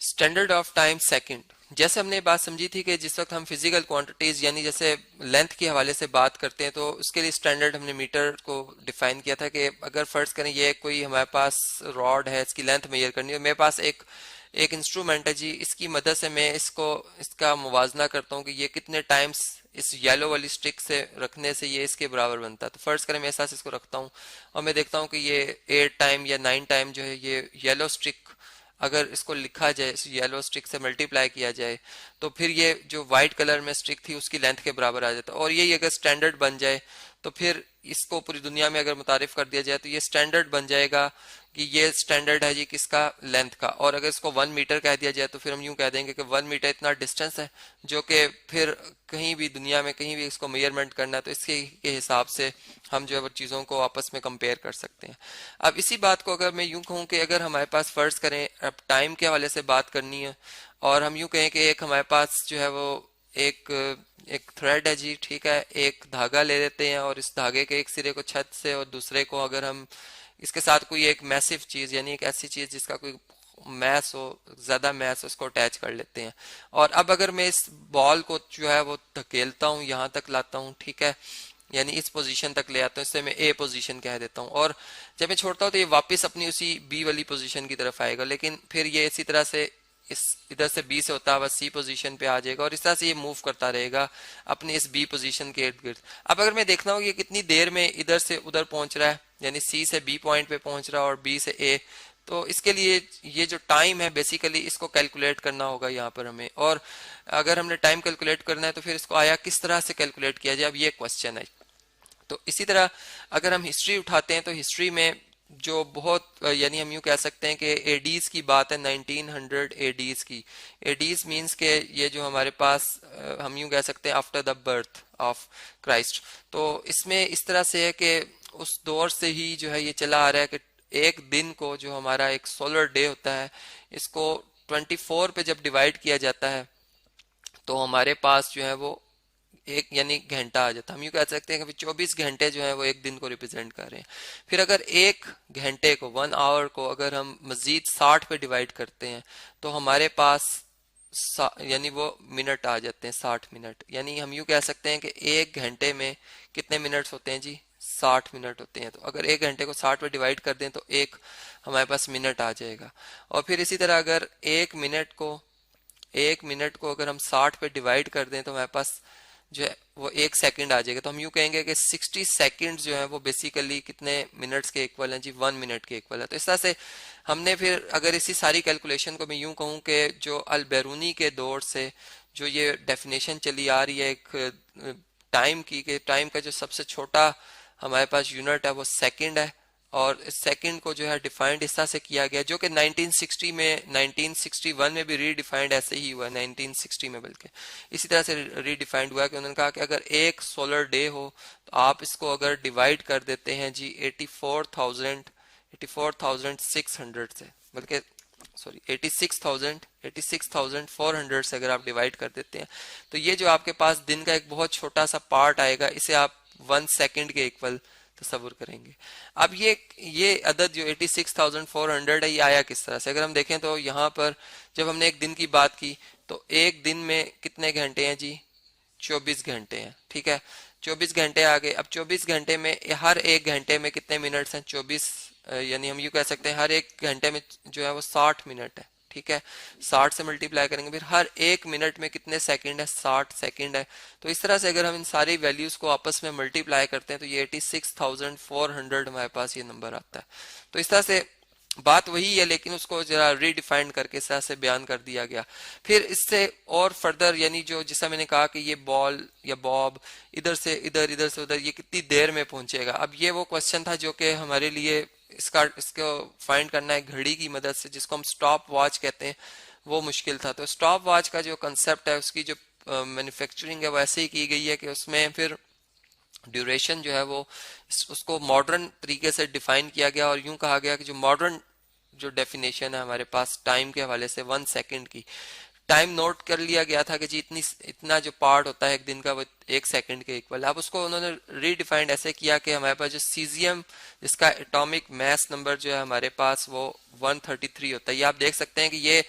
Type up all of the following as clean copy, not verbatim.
Standard of time second. जैसे हमने बात समझी थी कि जिस वक्त हम फिजिकल क्वांटिटीज यानी जैसे लेंथ के हवाले से बात करते हैं तो उसके लिए स्टैंडर्ड हमने मीटर को डिफाइन किया था कि अगर फर्ज करें ये कोई हमारे पास रॉड है, इसकी लेंथ मेजर करनी है, मेरे पास एक एक इंस्ट्रूमेंट है जी, इसकी मदद से मैं इसका मुवाजना करता हूँ कि ये कितने टाइम्स इस येलो वाली स्टिक से रखने से ये इसके बराबर बनता है। तो फर्ज करें मैं ऐसा इसको रखता हूँ और मैं देखता हूँ कि ये 8 टाइम या 9 टाइम जो है ये येलो स्टिक अगर इसको लिखा जाए, इस येलो स्टिक से मल्टीप्लाई किया जाए तो फिर ये जो व्हाइट कलर में स्टिक थी उसकी लेंथ के बराबर आ जाता है। और यही अगर स्टैंडर्ड बन जाए तो फिर इसको पूरी दुनिया में अगर मुतारिफ कर दिया जाए तो ये स्टैंडर्ड बन जाएगा कि ये स्टैंडर्ड है जी किसका, लेंथ का। और अगर इसको 1 मीटर कह दिया जाए तो फिर हम यूं कह देंगे कि 1 मीटर इतना डिस्टेंस है जो कि फिर कहीं भी दुनिया में कहीं भी इसको मेजरमेंट करना है तो इसके के हिसाब से हम जो है वो चीज़ों को आपस में कंपेयर कर सकते हैं। अब इसी बात को अगर मैं यूं कहूँ कि अगर हमारे पास फर्ज करें अब टाइम के हवाले से बात करनी है और हम यूं कहें कि एक हमारे पास जो है वो एक एक थ्रेड है जी, ठीक है, एक धागा ले लेते हैं और इस धागे के एक सिरे को छत से और दूसरे को अगर हम इसके साथ कोई एक मैसिव चीज यानी एक ऐसी चीज जिसका कोई मैस हो, ज्यादा मैस हो, उसको अटैच कर लेते हैं। और अब अगर मैं इस बॉल को जो है वो धकेलता हूँ, यहाँ तक लाता हूँ, ठीक है, यानी इस पोजीशन तक ले आता हूँ, इससे मैं ए पोजीशन कह देता हूँ। और जब मैं छोड़ता हूँ तो ये वापस अपनी उसी बी वाली पोजीशन की तरफ आएगा, लेकिन फिर ये इसी तरह से इस इधर से बी से होता हुआ सी पोजीशन पे आ जाएगा और इस तरह से ये मूव करता रहेगा अपनी इस बी पोजीशन के इर्द गिर्द। अब अगर मैं देखना हो कि ये कितनी देर में इधर से उधर पहुंच रहा है, यानी सी से बी पॉइंट पे पहुंच रहा है और बी से ए, तो इसके लिए ये जो टाइम है बेसिकली इसको कैलकुलेट करना होगा यहाँ पर हमें। और अगर हमने टाइम कैलकुलेट करना है तो फिर इसको आया किस तरह से कैलकुलेट किया जाए, अब ये क्वेश्चन है। तो इसी तरह अगर हम हिस्ट्री उठाते हैं तो हिस्ट्री में जो बहुत यानी हम यूं कह सकते हैं कि एडीज की बात है, 1900 एडीज की। एडीज मींस के ये जो हमारे पास हम यूं कह सकते हैं after the birth of Christ. तो इसमें इस तरह से है कि उस दौर से ही जो है ये चला आ रहा है कि एक दिन को जो हमारा एक सोलर डे होता है इसको 24 पे जब डिवाइड किया जाता है तो हमारे पास जो है वो एक यानी घंटा आ जाता है। हम यूँ कह सकते हैं कि 24 घंटे जो है वो एक दिन को रिप्रेजेंट कर रहे हैं। फिर अगर एक घंटे को, 1 आवर को अगर हम मजीद 60 पे डिवाइड करते हैं तो हमारे पास यानी वो मिनट आ जाते हैं, 60 मिनट। यानी हम यूँ कह सकते हैं कि एक घंटे में कितने मिनट्स होते हैं जी, 60 मिनट होते हैं। तो अगर एक घंटे को 60 पे डिवाइड कर दें तो एक हमारे पास मिनट आ जाएगा। और फिर इसी तरह अगर एक मिनट को अगर हम 60 पे डिवाइड कर दें तो हमारे पास जो है वो एक सेकंड आ जाएगा। तो हम यूं कहेंगे कि 60 सेकंड जो है वो बेसिकली कितने मिनट्स के इक्वल हैं जी, 1 मिनट के इक्वल है। तो इस तरह से हमने फिर अगर इसी सारी कैलकुलेशन को मैं यूं कहूं कि जो अल बैरूनी के दौर से जो ये डेफिनेशन चली आ रही है एक टाइम की, कि टाइम का जो सबसे छोटा हमारे पास यूनिट है वो सेकंड है और सेकंड को जो है डिफाइंड इस तरह से किया गया जो कि 1960 में 1961 में भी रीडिफाइंड ऐसे ही हुआ, 1960 में बल्कि इसी तरह से रीडिफाइंड हुआ कि उन्होंने कहा कि अगर एक सोलर डे हो तो आप इसको अगर डिवाइड कर देते हैं जी 84,600 से, बल्कि सॉरी 86,400 से अगर आप डिवाइड कर देते हैं तो ये जो आपके पास दिन का एक बहुत छोटा सा पार्ट आएगा, इसे आप 1 सेकंड के इक्वल तस्वुर करेंगे। अब ये अदद जो 86,400 है ये आया किस तरह से, अगर हम देखें तो यहाँ पर जब हमने एक दिन की बात की तो एक दिन में कितने घंटे हैं जी, 24 घंटे हैं, ठीक है, 24 घंटे आ गए। अब 24 घंटे में हर एक घंटे में कितने मिनट्स हैं, 24, यानी हम यूँ कह सकते हैं हर एक घंटे में जो है वो 60 मिनट है, ठीक है, 60 से मल्टीप्लाई करेंगे। फिर हर एक मिनट में कितने सेकंड है, 60 सेकंड है। तो इस तरह से अगर हम इन सारी वैल्यूज को आपस में मल्टीप्लाई करते हैं तो ये 86,400 हमारे पास ये नंबर आता है। तो इस तरह से बात वही है लेकिन उसको जरा रीडिफाइंड करके इस तरह से बयान कर दिया गया। फिर इससे और फर्दर यानी जो जैसा मैंने कहा कि ये बॉल या बॉब इधर से इधर, इधर से उधर, ये कितनी देर में पहुंचेगा। अब ये वो क्वेश्चन था जो कि हमारे लिए इसको फाइंड करना है घड़ी की मदद से, जिसको हम स्टॉप वॉच कहते हैं, वो मुश्किल था। तो स्टॉप वॉच का जो कंसेप्ट है उसकी जो मैन्युफैक्चरिंग है वो ऐसे ही की गई है कि उसमें फिर ड्यूरेशन जो है वो उसको मॉडर्न तरीके से डिफाइन किया गया और यूं कहा गया कि जो मॉडर्न जो डेफिनेशन है हमारे पास टाइम के हवाले से 1 सेकंड की, टाइम नोट कर लिया गया था कि जी इतना जो पार्ट होता है एक दिन का वो 1 सेकंड के इक्वल। अब उसको उन्होंने रीडिफाइंड ऐसे किया कि हमारे पास जो सीजियम जिसका एटॉमिक मास नंबर जो है हमारे पास वो 133 होता है। ये आप देख सकते हैं कि ये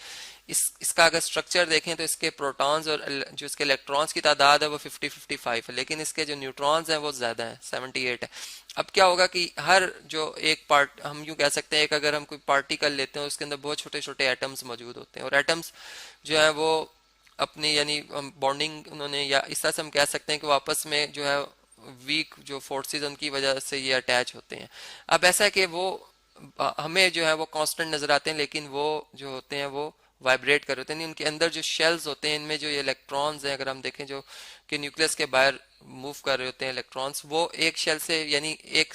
इसका अगर स्ट्रक्चर देखें तो इसके प्रोटॉन्स और जो इसके इलेक्ट्रॉन्स की तादाद है वो 50-55 है, लेकिन इसके जो न्यूट्रॉन्स हैं वो ज़्यादा है, 78 है। अब क्या होगा कि हर जो एक पार्ट, हम यूँ कह सकते हैं, एक अगर हम कोई पार्टिकल लेते हैं उसके अंदर बहुत छोटे छोटे एटम्स मौजूद होते हैं, और एटम्स जो है वो अपनी यानी बॉन्डिंग उन्होंने, या इस तरह से हम कह सकते हैं कि वो आपस में जो है वीक जो फोर्सेस उनकी वजह से ये अटैच होते हैं। अब ऐसा है कि वो हमें जो है वो कांस्टेंट नजर आते हैं, लेकिन वो जो होते हैं वो वाइब्रेट कर रहे होते हैं। इनके अंदर जो शेल्स होते हैं, इनमें जो ये इलेक्ट्रॉन्स हैं, अगर हम देखें जो कि न्यूक्लियस के बाहर मूव कर रहे होते हैं इलेक्ट्रॉन्स, वो एक शेल से यानी एक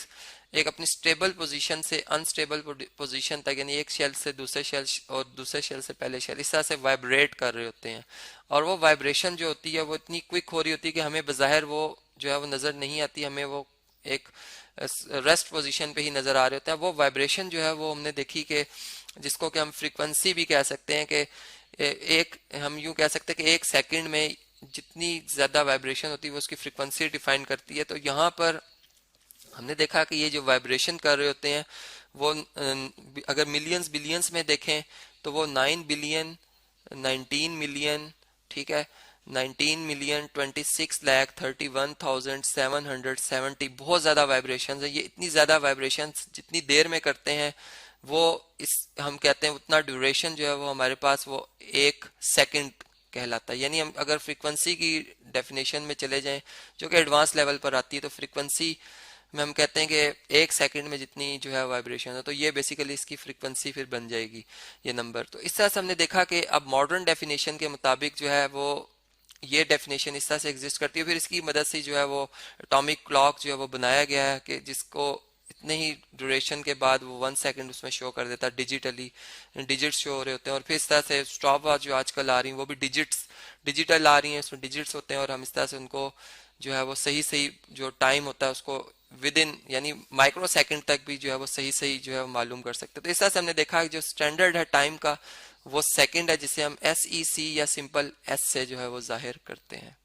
एक अपनी स्टेबल पोजीशन से अनस्टेबल पोजीशन तक, यानी एक शेल से दूसरे शेल और दूसरे शेल से पहले शेल, इस तरह से वाइब्रेट कर रहे होते हैं। और वो वाइब्रेशन जो होती है वो इतनी क्विक हो रही होती है कि हमें बज़ाहिर वो जो है वो नज़र नहीं आती, हमें वो एक रेस्ट पोजीशन पे ही नज़र आ रहे होते हैं। वो वाइब्रेशन जो है वो हमने देखी कि जिसको कि हम फ्रीक्वेंसी भी कह सकते हैं, कि एक हम यूं कह सकते हैं कि एक सेकंड में जितनी ज़्यादा वाइब्रेशन होती है वो उसकी फ्रीक्वेंसी डिफाइन करती है। तो यहाँ पर हमने देखा कि ये जो वाइब्रेशन कर रहे होते हैं वो अगर मिलियंस बिलियंस में देखें तो वो 9 बिलियन, 19 मिलियन, ठीक है, 19 मिलियन, 26 लाख, 31,770, बहुत ज़्यादा वाइब्रेशन है। ये इतनी ज़्यादा वाइब्रेशन जितनी देर में करते हैं वो इस हम कहते हैं उतना ड्यूरेशन जो है वो हमारे पास वो एक सेकंड कहलाता है। यानी हम अगर फ्रीक्वेंसी की डेफिनेशन में चले जाएं जो कि एडवांस लेवल पर आती है, तो फ्रीक्वेंसी में हम कहते हैं कि एक सेकंड में जितनी जो है वाइब्रेशन है, तो ये बेसिकली इसकी फ्रीक्वेंसी फिर बन जाएगी ये नंबर। तो इस तरह से हमने देखा कि अब मॉडर्न डेफिनेशन के मुताबिक जो है वो ये डेफिनेशन इस तरह से एग्जिस्ट करती है। फिर इसकी मदद से जो है वो एटॉमिक क्लॉक जो है वो बनाया गया है कि जिसको इतने ही ड्यूरेशन के बाद वो 1 सेकंड उसमें शो कर देता है, डिजिटली डिजिट्स शो हो रहे होते हैं। और फिर इस तरह से स्टॉप वॉच जो आजकल आ रही हैं वो भी डिजिटल आ रही हैं, उसमें डिजिट्स होते हैं, और हम इस तरह से उनको जो है वो सही सही जो टाइम होता है उसको विद इन यानी माइक्रो सेकंड तक भी जो है वो सही सही जो है वो मालूम कर सकते हैं। तो इस तरह से हमने देखा कि जो स्टैंडर्ड है टाइम का वो सेकंड है, जिसे हम SEC या सिंपल S से जो है वो जाहिर करते हैं।